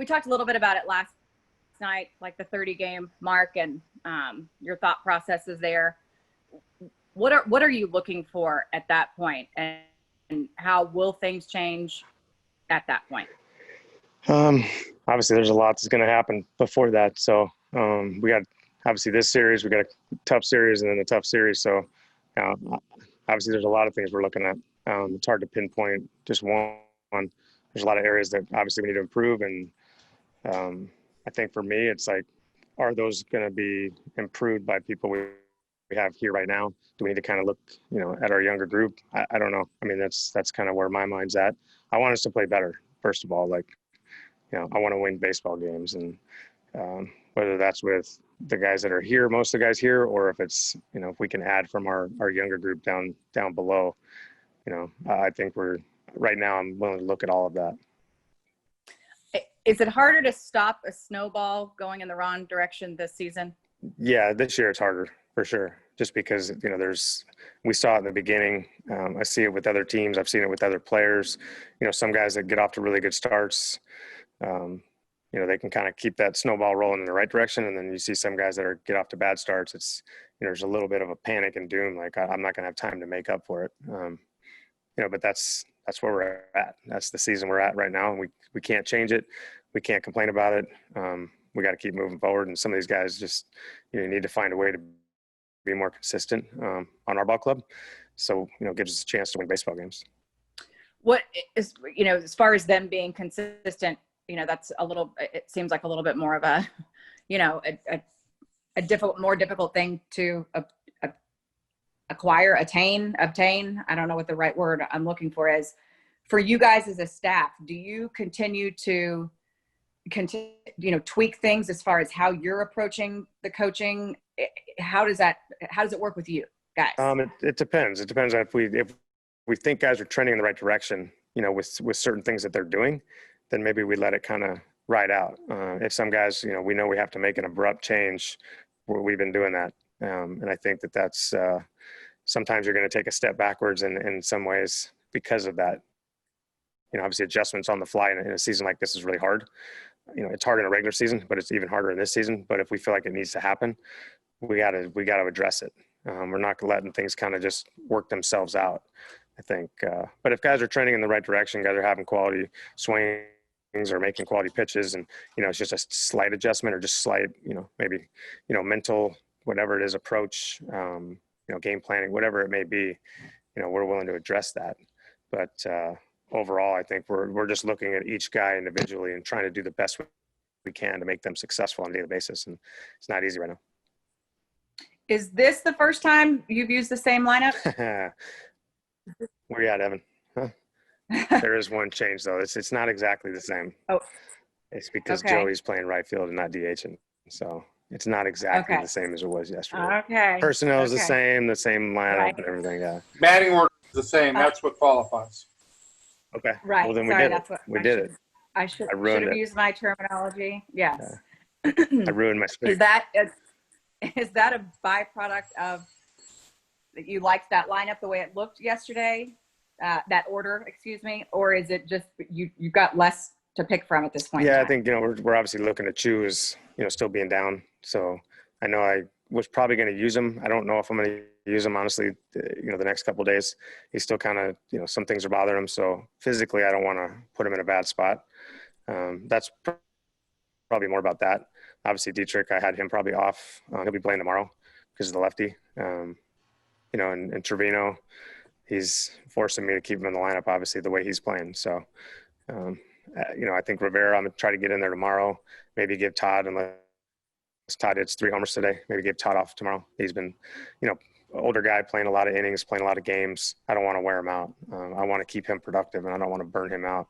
talked a little bit about it last night, like the 30-game mark and your thought processes there. What are you looking for at that point, and how will things change at that point? Obviously there's a lot that's going to happen before that. So we got obviously this series, we got a tough series and then a tough series. So obviously there's a lot of things we're looking at. It's hard to pinpoint just one. There's a lot of areas that obviously we need to improve. And I think for me, it's like, are those going to be improved by people we have here right now? Do we need to kind of look, at our younger group? I don't know. I mean, that's kind of where my mind's at. I want us to play better, first of all. Like, I want to win baseball games, and whether that's with the guys that are here, most of the guys here, or if it's, if we can add from our younger group down below, I think right now I'm willing to look at all of that. Is it harder to stop a snowball going in the wrong direction this season? Yeah, this year it's harder for sure. Just because, we saw it in the beginning. I see it with other teams. I've seen it with other players. Some guys that get off to really good starts, they can kind of keep that snowball rolling in the right direction. And then you see some guys that get off to bad starts. It's, there's a little bit of a panic and doom. Like I'm not going to have time to make up for it. But that's where we're at. That's the season we're at right now. And we can't change it. We can't complain about it. We got to keep moving forward. And some of these guys just, need to find a way to be more consistent on our ball club. So, gives us a chance to win baseball games. What is, as far as them being consistent, that's it seems like a little bit more of a, a more difficult thing to acquire, obtain. I don't know what the right word I'm looking for is. For you guys as a staff, do you continue to tweak things as far as how you're approaching the coaching? How does it work with you guys? It depends. It depends on if we think guys are trending in the right direction, with certain things that they're doing, then maybe we let it kind of ride out. If some guys, we know we have to make an abrupt change, we've been doing that. And I think that's sometimes you're going to take a step backwards in some ways because of that. Obviously adjustments on the fly in a season like this is really hard. It's hard in a regular season, but it's even harder in this season. But if we feel like it needs to happen, we got to address it. We're not letting things kind of just work themselves out, I think. But if guys are trending in the right direction, guys are having quality swings or making quality pitches, and it's just a slight adjustment or just slight, maybe mental, whatever it is, approach, game planning, whatever it may be, we're willing to address that. But overall, I think we're just looking at each guy individually and trying to do the best we can to make them successful on a daily basis, and it's not easy right now. Is this the first time you've used the same lineup? Where you at, Evan? Huh? There is one change though. It's not exactly the same. Oh, it's because Joey's playing right field and not DHing, so it's not exactly the same as it was yesterday. Okay. Personnel is the same lineup and everything. Yeah. Batting order is the same. That's what qualifies. Okay. Right. Well, then Sorry, we did it. I should have used my terminology. Yes. I ruined my speech. Is that a byproduct of that you liked that lineup the way it looked yesterday, that order, excuse me, or is it just you've got less to pick from at this point? Yeah, I think we're obviously looking at choose, still being down. So I know I was probably going to use him. I don't know if I'm going to use him honestly. The next couple of days, he's still kind of some things are bothering him. So physically, I don't want to put him in a bad spot. That's probably more about that. Obviously, Dietrich, I had him probably off. He'll be playing tomorrow because of the lefty. And Trevino, he's forcing me to keep him in the lineup, obviously, the way he's playing. So, I think Rivera, I'm going to try to get in there tomorrow, maybe give Todd, unless Todd hits 3 homers today, maybe give Todd off tomorrow. He's been, older guy playing a lot of innings, playing a lot of games. I don't want to wear him out. I want to keep him productive, and I don't want to burn him out.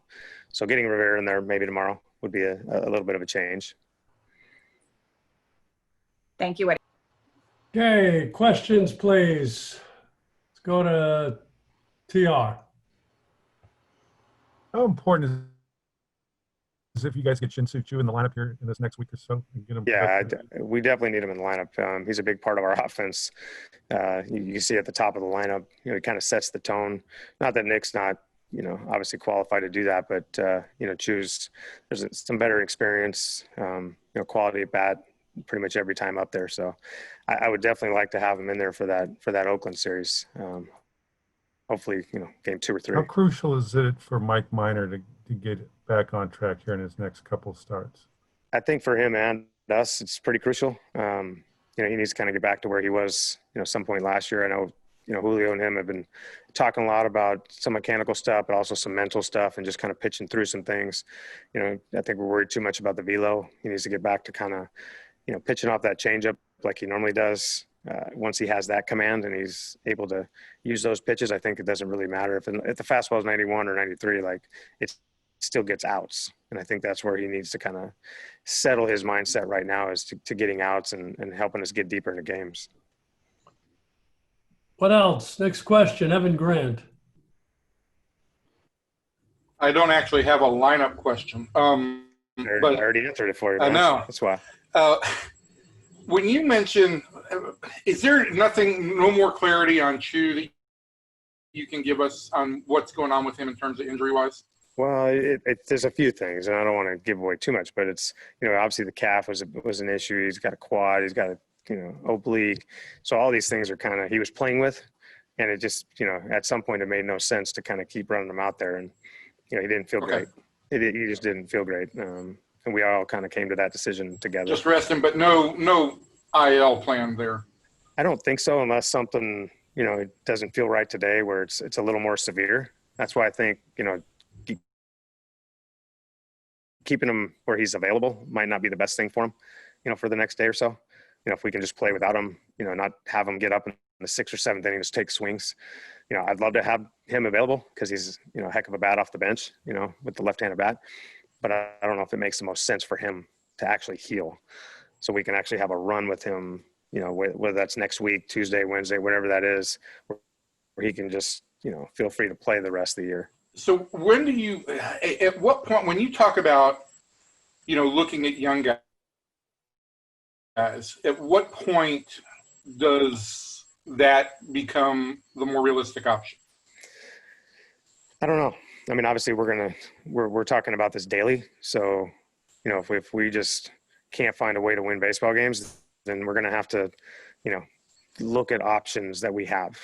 So getting Rivera in there maybe tomorrow would be a little bit of a change. Thank you. Okay, questions, please. Let's go to TR. How important is if you guys get Shin-Soo in the lineup here in this next week or so? Get him we definitely need him in the lineup. He's a big part of our offense. You see at the top of the lineup, he kind of sets the tone. Not that Nick's not, obviously qualified to do that, but, there's some better experience, quality at bat pretty much every time up there. So I would definitely like to have him in there for that Oakland series. Hopefully, game 2 or 3. How crucial is it for Mike Minor to get back on track here in his next couple of starts? I think for him and us, it's pretty crucial. He needs to kind of get back to where he was, some point last year. I know, Julio and him have been talking a lot about some mechanical stuff, but also some mental stuff and just kind of pitching through some things. I think we're worried too much about the velo. He needs to get back to kind of, pitching off that changeup like he normally does. Once he has that command and he's able to use those pitches, I think it doesn't really matter if the fastball is 91 or 93, like it still gets outs. And I think that's where he needs to kind of settle his mindset right now, is to getting outs and helping us get deeper into games. What else? Next question, Evan Grant. I don't actually have a lineup question. I But already answered it for you. I know. That's why. When you mention, is there no more clarity on Chu that you can give us on what's going on with him in terms of injury-wise? Well, there's a few things, and I don't want to give away too much, but it's, obviously the calf was an issue. He's got a quad. He's got a, oblique. So all these things are he was playing with, and it just, at some point it made no sense to kind of keep running him out there. And, he didn't feel great. He just didn't feel great. And we all kind of came to that decision together. Just rest him, but no IL plan there. I don't think so, unless something, it doesn't feel right today where it's a little more severe. That's why I think, keeping him where he's available might not be the best thing for him, for the next day or so. If we can just play without him, not have him get up in the 6th or 7th inning, just take swings. I'd love to have him available because he's, a heck of a bat off the bench, with the left-handed bat. But I don't know if it makes the most sense for him to actually heal. So we can actually have a run with him, whether that's next week, Tuesday, Wednesday, whatever that is, where he can just, feel free to play the rest of the year. So when do you, at what point, when you talk about, looking at young guys, at what point does that become the more realistic option? I don't know. I mean, obviously we're talking about this daily. So, if we just can't find a way to win baseball games, then we're going to have to, look at options that we have.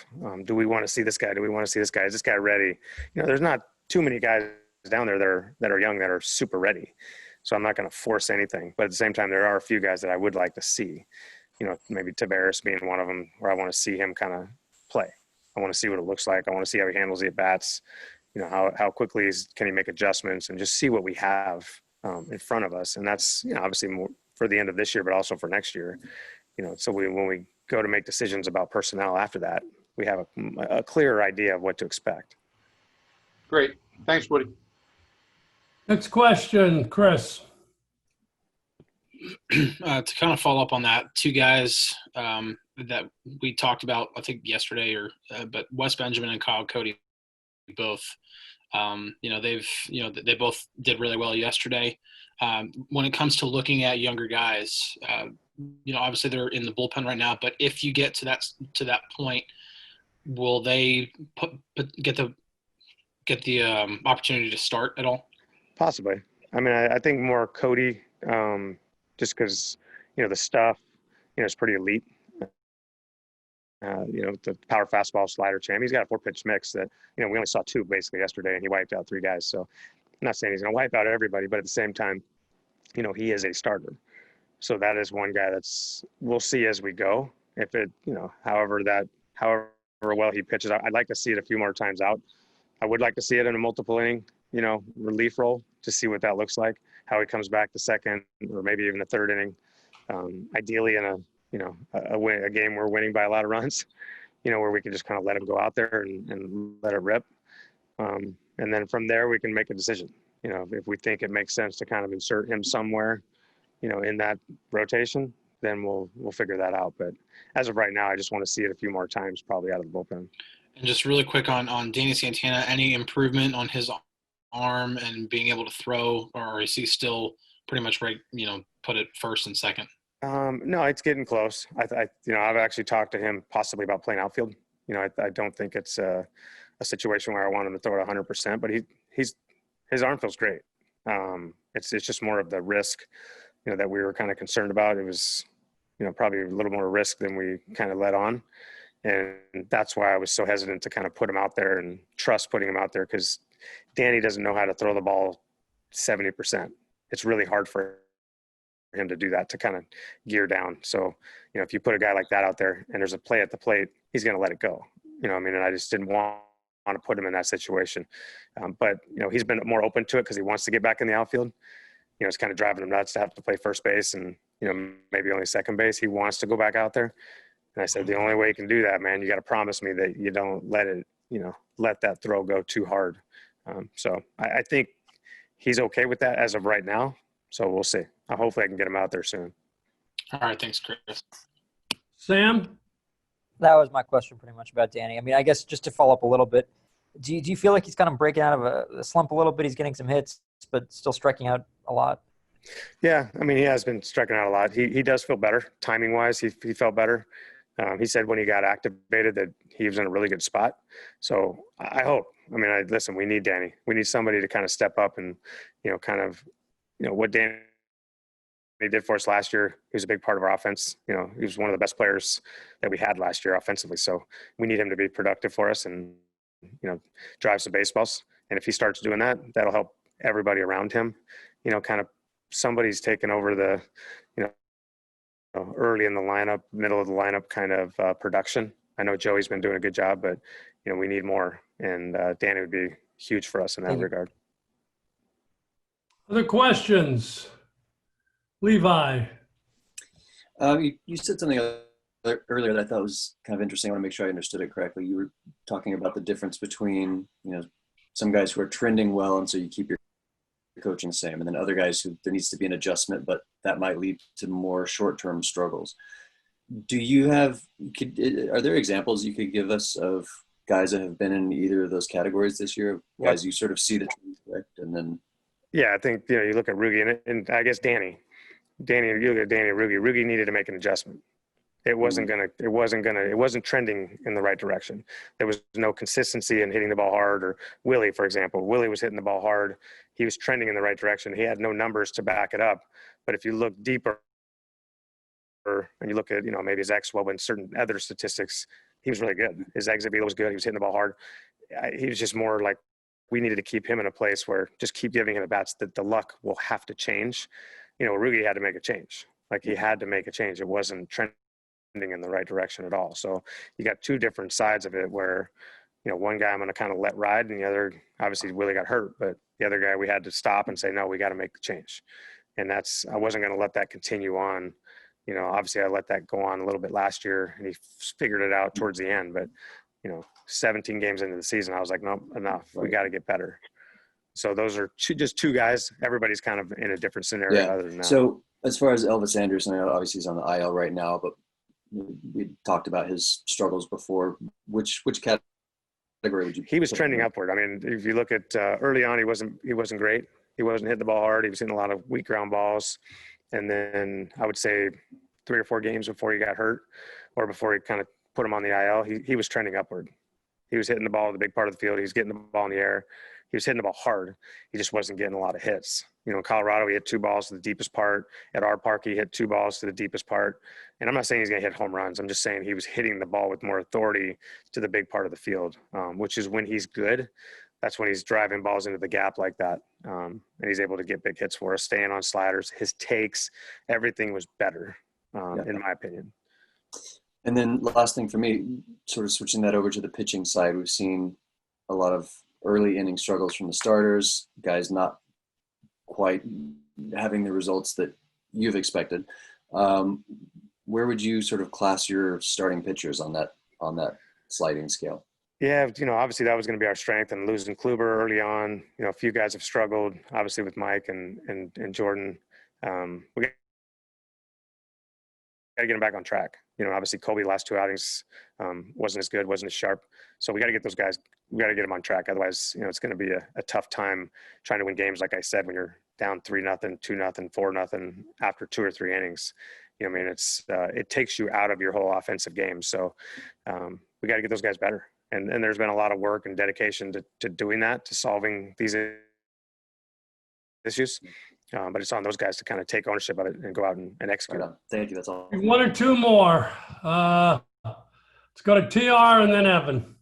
Do we want to see this guy? Do we want to see this guy? Is this guy ready? There's not too many guys down there that are young, that are super ready. So I'm not going to force anything, but at the same time, there are a few guys that I would like to see, maybe Tavares being one of them, where I want to see him kind of play. I want to see what it looks like. I want to see how he handles the at-bats, how quickly can he make adjustments, and just see what we have in front of us. And that's, obviously more for the end of this year, but also for next year, so when we go to make decisions about personnel after that, we have a clearer idea of what to expect. Great. Thanks, Woody. Next question, Chris. To kind of follow up on that, two guys that we talked about, I think yesterday, but Wes Benjamin and Kyle Cody, both, they both did really well yesterday. When it comes to looking at younger guys, obviously they're in the bullpen right now, but if you get to that point, will they get the opportunity to start at all? Possibly. I mean, I think more Cody, just because, the stuff, is pretty elite. The power fastball slider champ. He's got a 4-pitch mix that, we only saw 2 basically yesterday, and he wiped out 3 guys. So I'm not saying he's going to wipe out everybody, but at the same time, he is a starter. So that is one guy we'll see as we go. If it, however well he pitches, I'd like to see it a few more times out. I would like to see it in a multiple inning, relief role, to see what that looks like, how he comes back the second or maybe even the 3rd inning. Ideally in a game we're winning by a lot of runs, where we can just kind of let him go out there and let it rip. And then from there we can make a decision. If we think it makes sense to kind of insert him somewhere, in that rotation, then we'll figure that out. But as of right now, I just want to see it a few more times, probably out of the bullpen. And just really quick on Danny Santana, any improvement on his arm and being able to throw, or is he still pretty much right, put it first and second? No, it's getting close. I've actually talked to him possibly about playing outfield. I don't think it's a a situation where I want him to throw it 100%, but his arm feels great. It's just more of the risk, that we were kind of concerned about. It was, probably a little more risk than we kind of let on. And that's why I was so hesitant to kind of put him out there and trust putting him out there, because Danny doesn't know how to throw the ball 70%. It's really hard for him to do that, to kind of gear down. So, if you put a guy like that out there and there's a play at the plate, he's going to let it go. And I just didn't want to put him in that situation. But, he's been more open to it because he wants to get back in the outfield. It's kind of driving him nuts to have to play first base and, maybe only second base. He wants to go back out there. And I said, the only way you can do that, man, you got to promise me that you don't let it, let that throw go too hard. So I think he's okay with that as of right now. So we'll see. Hopefully I can get him out there soon. All right. Thanks, Chris. Sam? That was my question pretty much about Danny. I mean, I guess just to follow up a little bit, do you feel like he's kind of breaking out of a slump a little bit? He's getting some hits, but still striking out a lot. Yeah. I mean, he has been striking out a lot. He does feel better. Timing wise, he felt better. He said when he got activated that he was in a really good spot. So I hope. I mean, listen, we need Danny. We need somebody to kind of step up and, what Danny did for us last year. He was a big part of our offense. He was one of the best players that we had last year offensively. So we need him to be productive for us and, drive some baseballs. And if he starts doing that, that'll help everybody around him. Kind of somebody's taken over the, early in the lineup, middle of the lineup kind of production. I know Joey's been doing a good job, but, we need more. And Danny would be huge for us in that regard. Other questions? Levi? You said something earlier that I thought was kind of interesting. I want to make sure I understood it correctly. You were talking about the difference between, some guys who are trending well, and so you keep your coaching the same, and then other guys who there needs to be an adjustment, but that might lead to more short-term struggles. Do you have, are there examples you could give us of guys that have been in either of those categories this year? Guys you sort of see the trend, correct? And then. Yeah, I think, you look at Rugi and I guess Danny, you look at Danny and Rugi needed to make an adjustment. It wasn't trending in the right direction. There was no consistency in hitting the ball hard. Or Willie, for example, Willie was hitting the ball hard. He was trending in the right direction. He had no numbers to back it up. But if you look deeper and you look at, maybe his XWOB and certain other statistics, he was really good. His exit velo was good. He was hitting the ball hard. He was just more like, we needed to keep him in a place where just keep giving him at bats that the luck will have to change. Rugi had to make a change. Like he had to make a change. It wasn't trending in the right direction at all. So you got two different sides of it where, one guy I'm going to kind of let ride, and the other, obviously Willie got hurt, but the other guy we had to stop and say, no, we got to make the change. And I wasn't going to let that continue on. Obviously I let that go on a little bit last year and he figured it out towards the end, but 17 games into the season, I was like, no, enough. We got to get better. So those are just two guys. Everybody's kind of in a different scenario other than that. So as far as Elvis Anderson, I know obviously he's on the IL right now, but we talked about his struggles before. Which category would you? He was trending upward. I mean, if you look at early on, he wasn't great. He wasn't hitting the ball hard. He was hitting a lot of weak ground balls. And then I would say 3 or 4 games before he got hurt, or before he kind of put him on the IL, he was trending upward. He was hitting the ball at the big part of the field. He was getting the ball in the air. He was hitting the ball hard. He just wasn't getting a lot of hits. In Colorado, he hit 2 balls to the deepest part. At our park, he hit 2 balls to the deepest part. And I'm not saying he's going to hit home runs. I'm just saying he was hitting the ball with more authority to the big part of the field, which is when he's good. That's when he's driving balls into the gap like that. And he's able to get big hits for us, staying on sliders. His takes, everything was better, in my opinion. And then last thing for me, sort of switching that over to the pitching side, we've seen a lot of early inning struggles from the starters, guys not quite having the results that you've expected. Where would you sort of class your starting pitchers on that sliding scale? Yeah, obviously that was going to be our strength, and losing Kluber early on, a few guys have struggled, obviously with Mike and Jordan. We got to get them back on track. Obviously Cody last 2 outings wasn't as good, wasn't as sharp. So we got to get those guys, we got to get them on track. Otherwise, it's going to be a tough time trying to win games. Like I said, when you're down 3-0, 2-0, 4-0 after 2 or 3 innings, it takes you out of your whole offensive game. So we got to get those guys better. and there's been a lot of work and dedication to doing that, to solving these issues. But it's on those guys to kind of take ownership of it and go out and execute. Right on. Thank you. That's all. One or two more. Let's go to TR and then Evan.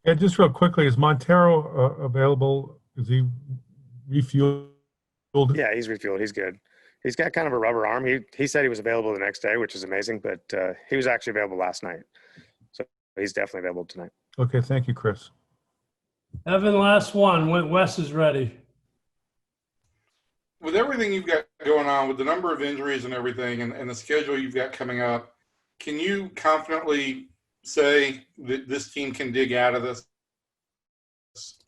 Yeah, just real quickly, is Montero available? Is he refueled? Yeah, he's refueled. He's good. He's got kind of a rubber arm. He said he was available the next day, which is amazing, but he was actually available last night. So he's definitely available tonight. Okay, thank you, Chris. Evan, last one. Wes is ready. With everything you've got going on, with the number of injuries and everything, and the schedule you've got coming up, can you confidently say that this team can dig out of this?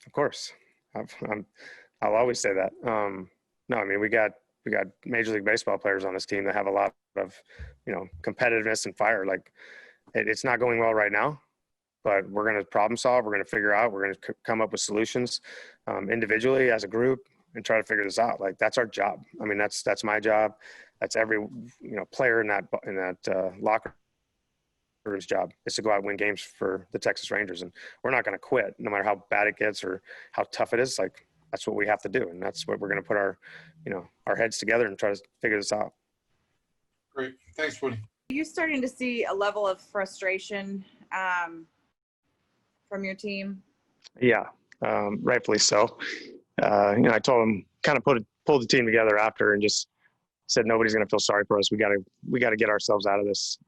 Of course. I'll always say that. No, I mean, we got Major League Baseball players on this team that have a lot of, competitiveness and fire. Like, it's not going well right now, but we're going to problem solve. We're going to figure out. We're going to come up with solutions individually as a group and try to figure this out. Like, that's our job. I mean, that's my job. That's every player in that locker room's job, is to go out and win games for the Texas Rangers, and we're not going to quit no matter how bad it gets or how tough it is. Like, that's what we have to do, and that's what we're going to put our heads together and try to figure this out. Great. Thanks, Woody. Are you starting to see a level of frustration from your team? Yeah, rightfully so. I told them, kind of pulled the team together after and just said, nobody's going to feel sorry for us. We got to get ourselves out of this.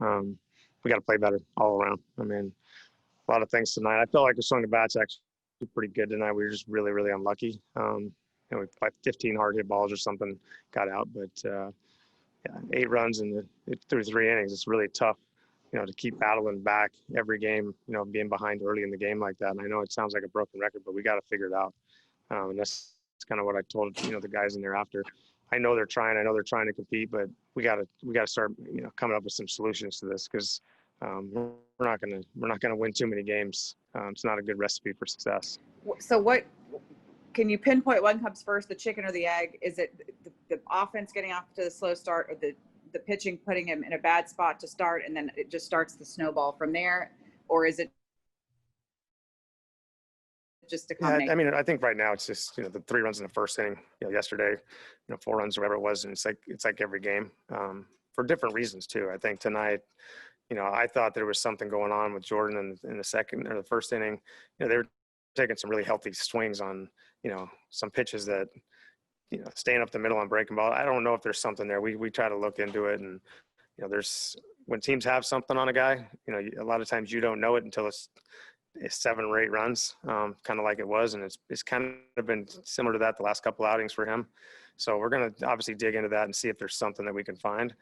We got to play better all around. I mean, a lot of things tonight. I felt like we swung the bats actually pretty good tonight. We were just really, really unlucky. We played 15 hard hit balls or something, got out, but 8 runs through 3 innings. It's really tough, to keep battling back every game, being behind early in the game like that. And I know it sounds like a broken record, but we got to figure it out. And that's kind of what I told, the guys in there after. I know they're trying to compete, but we got to start, coming up with some solutions to this, because we're not going to win too many games. It's not a good recipe for success. So what can you pinpoint what comes first, the chicken or the egg? Is it the offense getting off to the slow start, or the pitching putting him in a bad spot to start, and then it just starts the snowball from there? Or is it just a combination? Yeah, I mean, I think right now it's just, the 3 runs in the first inning, yesterday, 4 runs, whatever it was. And it's like every game, for different reasons too. I think tonight, I thought there was something going on with Jordan in the second or the first inning. They were taking some really healthy swings on, some pitches that, staying up the middle on breaking ball. I don't know if there's something there. We try to look into it, and, when teams have something on a guy, a lot of times you don't know it until it's 7 or 8 runs, kind of like it was. And it's kind of been similar to that the last couple outings for him. So we're going to obviously dig into that and see if there's something that we can find.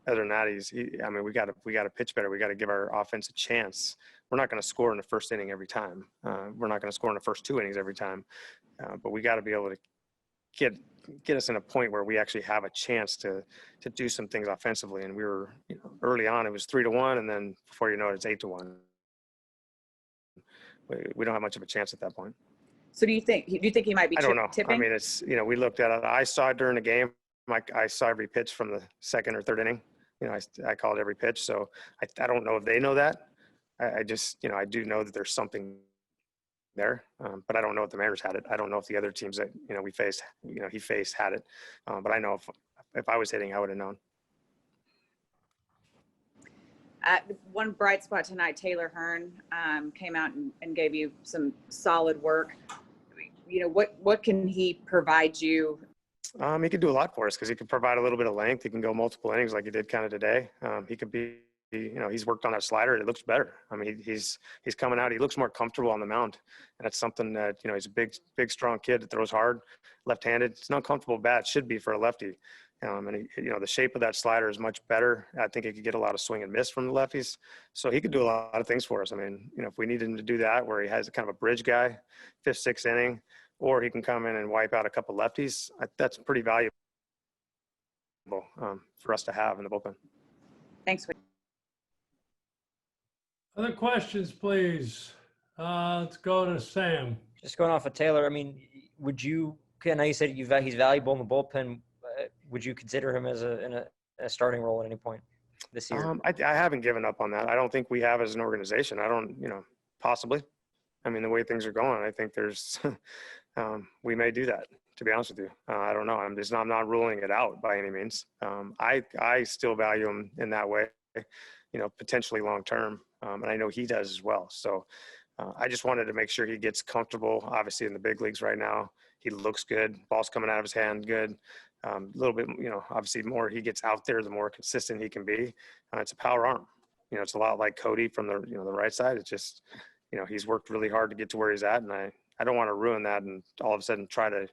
Other than that, we got to pitch better. We got to give our offense a chance. We're not going to score in the first inning every time. We're not going to score in the first 2 innings every time. But we got to be able to get us in a point where we actually have a chance to do some things offensively. And we were, early on it was 3-1, and then before you know it, it's 8-1. We don't have much of a chance at that point. So do you think he might be I don't know. tipping? I mean, it's, we looked at it. I saw it during the game. I saw every pitch from the second or third inning. I called every pitch. So I don't know if they know that. I just, I do know that there's something there, but I don't know if the Mariners had it. I don't know if the other teams that, we faced, he faced had it. But I know if I was hitting, I would have known. One bright spot tonight, Taylor Hearn came out and gave you some solid work. What can he provide you? He could do a lot for us, because he could provide a little bit of length. He can go multiple innings like he did kind of today. He could be, he's worked on that slider. It looks better. I mean, he's coming out. He looks more comfortable on the mound. And that's something that, he's a big, strong kid that throws hard, left-handed. It's an uncomfortable bat. Should be for a lefty. And the shape of that slider is much better. I think he could get a lot of swing and miss from the lefties. So he could do a lot of things for us. I mean, if we need him to do that, where he has a kind of a bridge guy, 5th, 6th inning, or he can come in and wipe out a couple lefties, that's pretty valuable for us to have in the bullpen. Thanks. Other questions, please? Let's go to Sam. Just going off of Taylor, I mean, would you – I know you said he's valuable in the bullpen. Would you consider him as in a starting role at any point? this year? I haven't given up on that. I don't think we have as an organization. I don't, possibly. I mean, the way things are going, I think there's, we may do that, to be honest with you. I don't know. I'm not ruling it out by any means. I still value him in that way, potentially long term. And I know he does as well. So I just wanted to make sure he gets comfortable, obviously in the big leagues right now. He looks good. Ball's coming out of his hand good. A little bit, obviously the more he gets out there, the more consistent he can be. It's a power arm. It's a lot like Cody from the, the right side. It's just, he's worked really hard to get to where he's at. And I don't want to ruin that and all of a sudden try to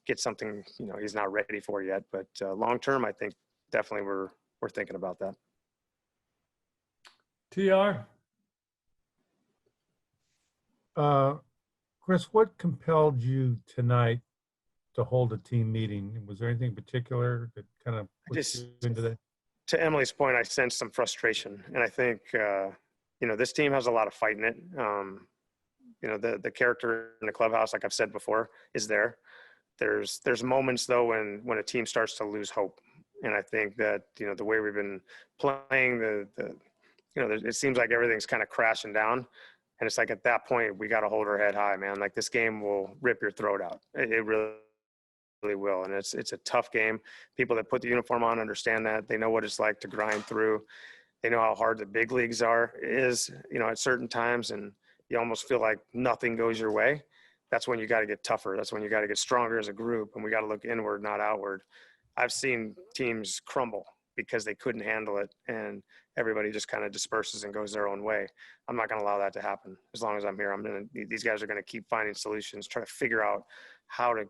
get something, he's not ready for yet. But long-term, I think definitely we're thinking about that. TR? Chris, what compelled you tonight to hold a team meeting? Was there anything in particular that kind of put you into that? To Emily's point, I sensed some frustration. And I think, this team has a lot of fight in it. The character in the clubhouse, like I've said before, is there. There's moments, though, when a team starts to lose hope. And I think that, the way we've been playing, it seems like everything's kind of crashing down. And it's like at that point, we got to hold our head high, man. Like this game will rip your throat out. It really will. And it's a tough game. People that put the uniform on understand that. They know what it's like to grind through. They know how hard the big leagues is, at certain times. And you almost feel like nothing goes your way. That's when you got to get tougher. That's when you got to get stronger as a group. And we got to look inward, not outward. I've seen teams crumble because they couldn't handle it. And everybody just kind of disperses and goes their own way. I'm not going to allow that to happen. As long as I'm here, these guys are going to keep finding solutions, try to figure out how to,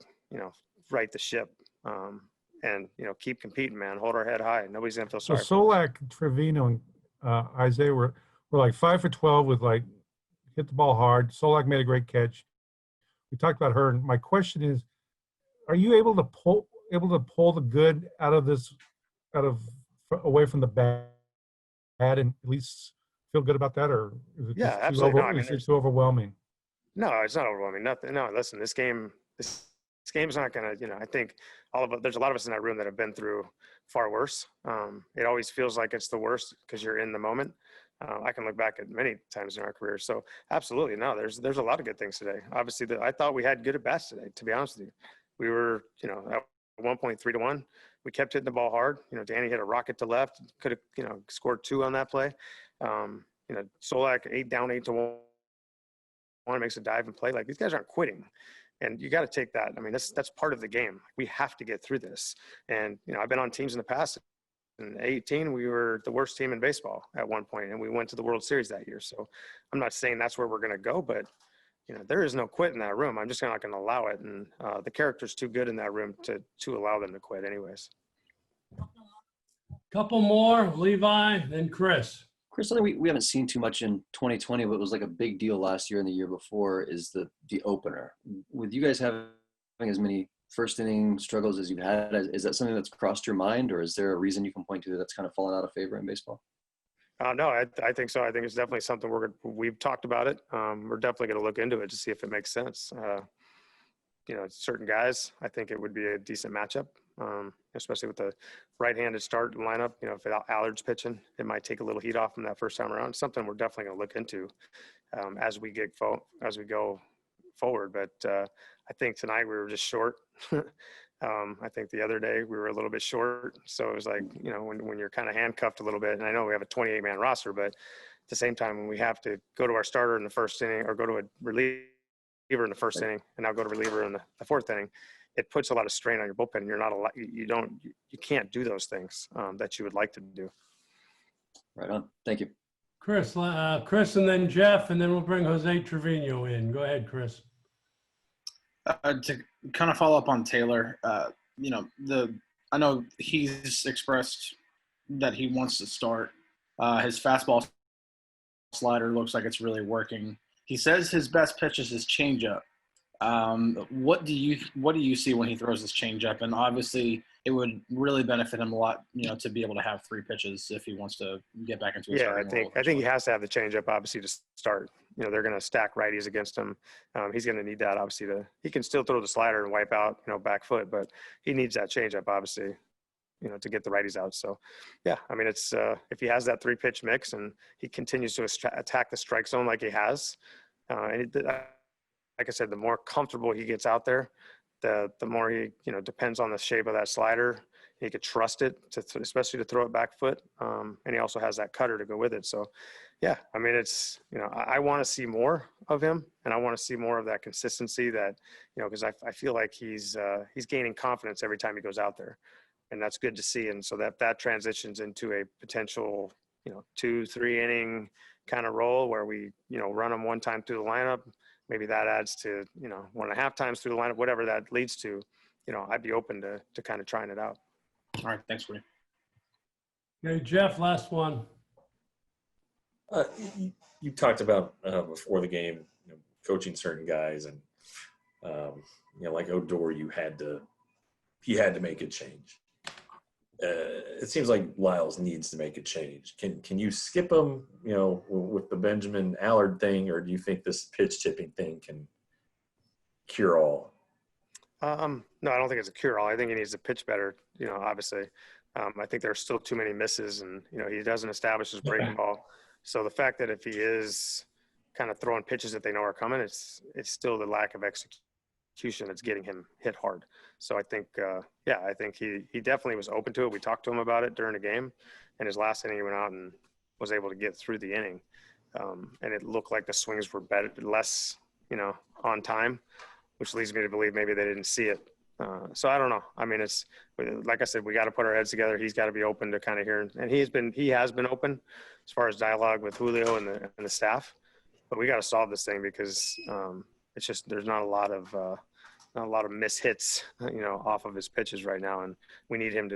right the ship, and, keep competing, man. Hold our head high. Nobody's going to feel sorry. So Solak, Trevino, and Isaiah were like 5 for 12 with hit the ball hard. Solak made a great catch. We talked about her. And my question is, are you able to pull the good away from the bad and at least feel good about that, or is it Yeah, absolutely. Is it too overwhelming? No, it's not overwhelming. Nothing. No, listen, this game's not going to, I think there's a lot of us in that room that have been through far worse. It always feels like it's the worst because you're in the moment. I can look back at many times in our career. So absolutely. No, there's a lot of good things today. Obviously I thought we had good at bats today, to be honest with you. We were, at 1.3-1. We kept hitting the ball hard. Danny hit a rocket to left, could have, scored 2 on that play. Solak 8-1, makes a dive and play. Like these guys aren't quitting. And you got to take that. I mean, that's part of the game. We have to get through this. And, I've been on teams in the past. In 2018, we were the worst team in baseball at one point, and we went to the World Series that year. So I'm not saying that's where we're going to go, but, there is no quit in that room. I'm just not going to allow it. And the character's too good in that room to allow them to quit anyways. Couple more, Levi, then Chris. Chris, I think we haven't seen too much in 2020, but it was like a big deal last year and the year before is the opener. With you guys having as many first inning struggles as you've had, is that something that's crossed your mind, or is there a reason you can point to that's kind of fallen out of favor in baseball? No, I think so. I think it's definitely something we've talked about it. We're definitely going to look into it to see if it makes sense. Certain guys, I think it would be a decent matchup, especially with the right-handed start lineup. If Allard's pitching, it might take a little heat off from that first time around. It's something we're definitely going to look into as we go forward. But I think tonight we were just short. I think the other day we were a little bit short. So it was like, when you're kind of handcuffed a little bit, and I know we have a 28-man roster, but at the same time, when we have to go to our starter in the first inning or go to a reliever in the first inning and now go to reliever in the fourth inning, it puts a lot of strain on your bullpen. You're not allowed, you can't do those things that you would like to do. Right on. Thank you. Chris, and then Jeff, and then we'll bring Jose Trevino in. Go ahead, Chris. To kind of follow up on Taylor, I know he's expressed that he wants to start. His fastball slider looks like it's really working. He says his best pitch is his changeup. What do you see when he throws his changeup? And obviously, it would really benefit him a lot, to be able to have 3 pitches if he wants to get back into his starting role. I think he has to have the changeup, obviously, to start. They're going to stack righties against him. He's going to need that, obviously. He can still throw the slider and wipe out, back foot, but he needs that changeup, obviously. to get the righties out. So, yeah, I mean, it's if he has that 3-pitch mix and he continues to attack the strike zone like he has, like I said, the more comfortable he gets out there, the more he, depends on the shape of that slider. He could trust it, especially to throw it back foot. And he also has that cutter to go with it. So, yeah, I mean, it's, I want to see more of him, and I want to see more of that consistency that, because I feel like he's gaining confidence every time he goes out there. And that's good to see. And so that transitions into a potential, 2-3 inning kind of role where we, run him one time through the lineup. Maybe that adds to, 1.5 times through the lineup, whatever that leads to, I'd be open to kind of trying it out. All right. Thanks, Woody. Okay, Jeff, last one. You talked about before the game, coaching certain guys, and like Odor, he had to make a change. It seems like Lyles needs to make a change. Can you skip him, with the Benjamin Allard thing, or do you think this pitch tipping thing can cure all? No, I don't think it's a cure all. I think he needs to pitch better, obviously. I think there are still too many misses, and, he doesn't establish his breaking ball. So the fact that if he is kind of throwing pitches that they know are coming, it's still the lack of execution that's getting him hit hard. So I think, I think he definitely was open to it. We talked to him about it during the game, and his last inning he went out and was able to get through the inning. And it looked like the swings were better, less, on time, which leads me to believe maybe they didn't see it. So I don't know. I mean, it's like I said, we got to put our heads together. He's got to be open to kind of hearing, and he has been open as far as dialogue with Julio and the staff. But we got to solve this thing because it's just there's not a lot of mishits, off of his pitches right now, and we need him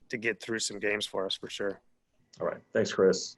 to get through some games for us for sure. All right. Thanks, Chris.